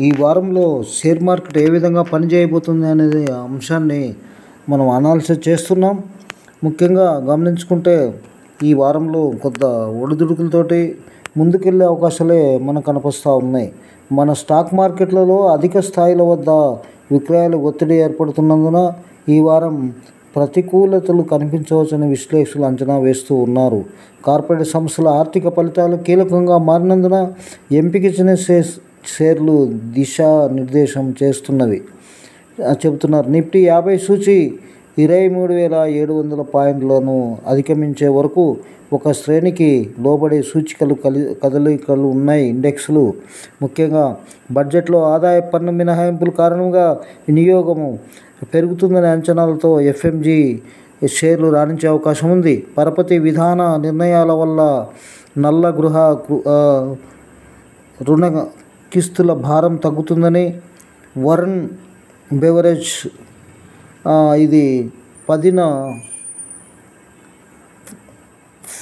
ఈ వారంలో share market ఏ విధంగా పనిచేయబోతుంది అనేది అంశాన్ని మనం అనాలిసిస్ చేస్తున్నాం. ముఖ్యంగా గమనించుకుంటే ఈ వారంలో కొంత ఒడిదుడుకులతోటి ముందుకెళ్ళే అవకాశాలే మనకు కనిపిస్తూ ఉన్నాయి. మన స్టాక్ మార్కెట్లలో అధిక స్థాయిల వద్ద విక్రయాలు ఒత్తిడి ఏర్పడుతున్నందున ఈ వారం ప్రతికూలతలు కనిపించవచ్చని విశ్లేషకులు అంచనా వేస్తూ ఉన్నారు. కార్పొరేట్ సంస్థల ఆర్థిక ఫలితాలు కీలకంగా మారినందున ఎంపిక షేర్లు దిశానిర్దేశం చేస్తున్నవి చెబుతున్నారు. నిఫ్టీ 50 సూచీ 23,700 పాయింట్లను అధిగమించే వరకు ఒక శ్రేణికి లోబడే సూచికలు కదలికలు ఉన్నాయి. ఇండెక్స్లు ముఖ్యంగా బడ్జెట్లో ఆదాయ పన్ను మినహాయింపుల కారణంగా వినియోగము పెరుగుతుందనే అంచనాలతో ఎఫ్ఎంజీ షేర్లు రాణించే అవకాశం ఉంది. పరపతి విధాన నిర్ణయాల వల్ల నల్ల గృహ రుణ కిస్తుల భారం తగ్గుతుందని వరుణ్ బెవరేజ్ ఇది 10న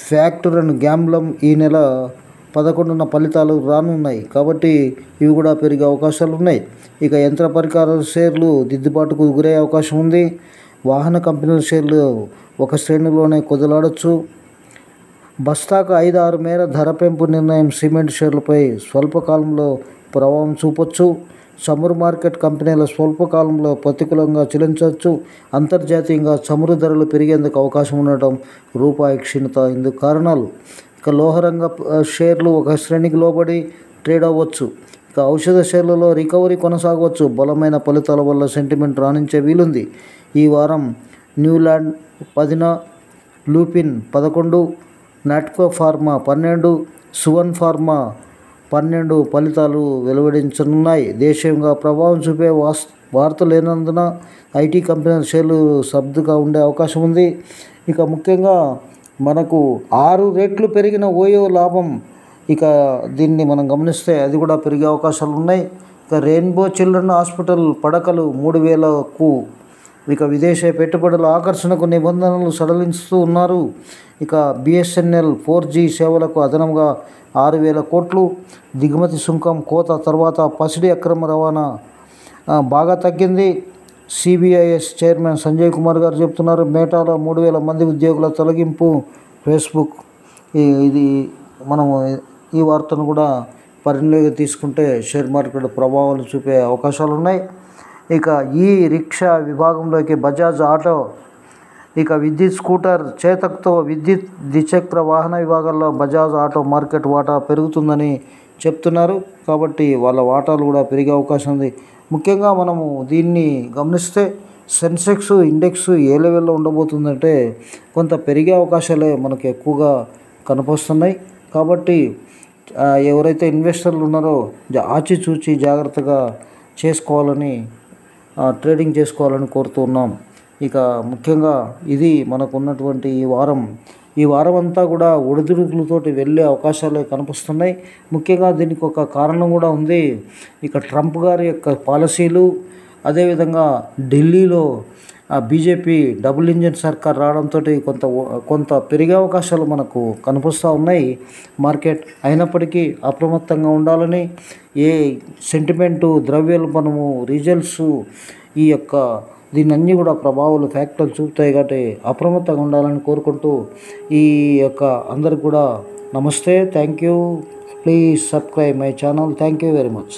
ఫ్యాక్టర్ అండ్ గ్యాంబ్లం ఈ నెల 11న ఫలితాలు రానున్నాయి కాబట్టి ఇవి కూడా పెరిగే అవకాశాలు ఉన్నాయి. ఇక యంత్ర పరికరాల షేర్లు దిద్దుబాటుకు గురయ్యే అవకాశం ఉంది. వాహన కంపెనీల షేర్లు ఒక శ్రేణిలోనే కుదలాడొచ్చు. బస్తాకు 5-6 మేర ధర పెంపు నిర్ణయం సిమెంట్ షేర్లపై స్వల్పకాలంలో ప్రభావం చూపొచ్చు. చమురు మార్కెట్ కంపెనీల స్వల్పకాలంలో ప్రతికూలంగా చెల్లించవచ్చు. అంతర్జాతీయంగా చమురు ధరలు పెరిగేందుకు అవకాశం ఉండటం రూపాయి క్షీణత ఇందుకు కారణాలు. ఇక లోహరంగ షేర్లు ఒక శ్రేణికి లోబడి ట్రేడ్ అవ్వచ్చు. ఇక ఔషధ షేర్లలో రికవరీ కొనసాగవచ్చు. బలమైన ఫలితాల వల్ల సెంటిమెంట్ రాణించే వీలుంది. ఈ వారం న్యూలాండ్ 10న, లూపిన్ 11, నాట్కో ఫార్మా 12, సువన్ ఫార్మా 12 ఫలితాలు వెలువడించనున్నాయి. దేశీయంగా ప్రభావం చూపే వార్తలు లేనందున ఐటీ కంపెనీల షేర్లు సబ్దుగా ఉండే అవకాశం ఉంది. ఇక ముఖ్యంగా మనకు 6 రెట్లు పెరిగిన ఓయో లాభం, ఇక దీన్ని మనం గమనిస్తే అది కూడా పెరిగే అవకాశాలు ఉన్నాయి. ఇక రెయిన్బో చిల్డ్రన్ హాస్పిటల్ పడకలు 3,000కు. ఇక విదేశీ పెట్టుబడుల ఆకర్షణకు నిబంధనలు సడలిస్తూ ఉన్నారు. ఇక బిఎస్ఎన్ఎల్ 4G సేవలకు అదనంగా 6,000 కోట్లు. దిగుమతి సుంకం కోత తర్వాత పసిడి అక్రమ రవాణా బాగా తగ్గింది. సిబిఐఎస్ చైర్మన్ సంజయ్ కుమార్ గారు చెప్తున్నారు. మేటాలో 3,000 మంది ఉద్యోగుల తొలగింపు. ఫేస్బుక్ ఇది మనం ఈ వార్తను కూడా పరిగణలోకి తీసుకుంటే షేర్ మార్కెట్ ప్రభావాలు చూపే అవకాశాలు ఉన్నాయి. ఇక ఈ రిక్షా విభాగంలోకి బజాజ్ ఆటో, ఇక విద్యుత్ స్కూటర్ చేతక్తో విద్యుత్ ద్విచక్ర వాహన విభాగాల్లో బజాజ్ ఆటో మార్కెట్ వాటా పెరుగుతుందని చెప్తున్నారు. కాబట్టి వాళ్ళ వాటాలు కూడా పెరిగే అవకాశం ఉంది. ముఖ్యంగా మనము దీన్ని గమనిస్తే సెన్సెక్స్ ఇండెక్స్ ఏ లెవెల్లో ఉండబోతుందంటే కొంత పెరిగే అవకాశాలే మనకు ఎక్కువగా కనిపిస్తున్నాయి. కాబట్టి ఎవరైతే ఇన్వెస్టర్లు ఉన్నారో ఆచిచూచి జాగ్రత్తగా చేసుకోవాలని ట్రేడింగ్ చేసుకోవాలని కోరుతున్నాం. ఇక ముఖ్యంగా ఇది మనకు ఉన్నటువంటి ఈ వారం అంతా కూడా ఒడిదుడుకులతోటి వెళ్ళే అవకాశాలు కనిపిస్తున్నాయి. ముఖ్యంగా దీనికి ఒక కారణం కూడా ఉంది. ఇక ట్రంప్ గారి యొక్క పాలసీలు, అదేవిధంగా ఢిల్లీలో బీజేపీ డబుల్ ఇంజిన్ సర్కార్ రావడంతో కొంత పెరిగే అవకాశాలు మనకు కనిపిస్తూ ఉన్నాయి. మార్కెట్ అయినప్పటికీ అప్రమత్తంగా ఉండాలని, ఏ సెంటిమెంటు, ద్రవ్యోల్బణము, రిజల్ట్స్ ఈ యొక్క దీన్ని కూడా ప్రభావాలు ఫ్యాక్టర్లు చూపుతాయి. కాబట్టి అప్రమత్తంగా ఉండాలని కోరుకుంటూ ఈ యొక్క అందరికి కూడా నమస్తే. Thank you. Please subscribe my channel. Thank you very much.